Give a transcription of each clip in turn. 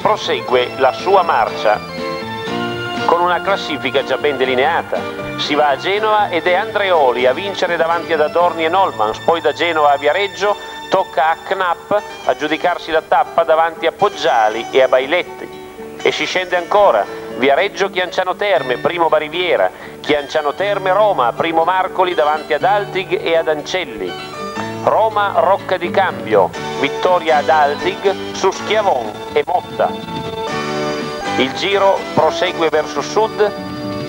prosegue la sua marcia con una classifica già ben delineata. Si va a Genova ed è Andreoli a vincere davanti ad Adorni e Nolmans, poi da Genova a Viareggio tocca a Knapp a giudicarsi la tappa davanti a Poggiali e a Bailetti, e si scende ancora: Viareggio Chianciano Terme, primo Bariviera, Chianciano Terme Roma, primo Marcoli davanti ad Altig e ad Ancelli, Roma Rocca di Cambio, vittoria ad Altig su Schiavon e Motta. Il giro prosegue verso sud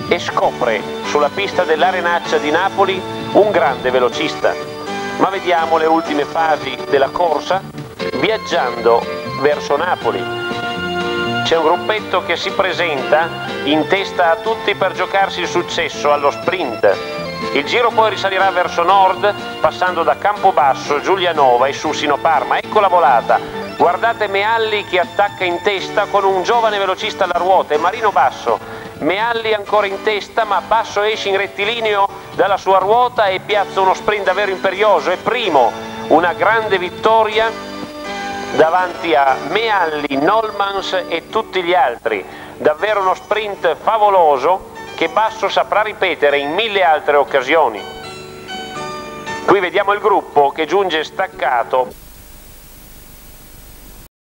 e scopre sulla pista dell'Arenaccia di Napoli un grande velocista. Ma vediamo le ultime fasi della corsa viaggiando verso Napoli. C'è un gruppetto che si presenta in testa a tutti per giocarsi il successo allo sprint. Il giro poi risalirà verso nord passando da Campobasso, Giulianova e Sussino Parma. Ecco la volata. Guardate Mealli che attacca in testa con un giovane velocista alla ruota e Marino Basso. Mealli ancora in testa, ma Basso esce in rettilineo dalla sua ruota e piazza uno sprint davvero imperioso. È primo, una grande vittoria davanti a Mealli, Nolmans e tutti gli altri. Davvero uno sprint favoloso che Basso saprà ripetere in 1000 altre occasioni. Qui vediamo il gruppo che giunge staccato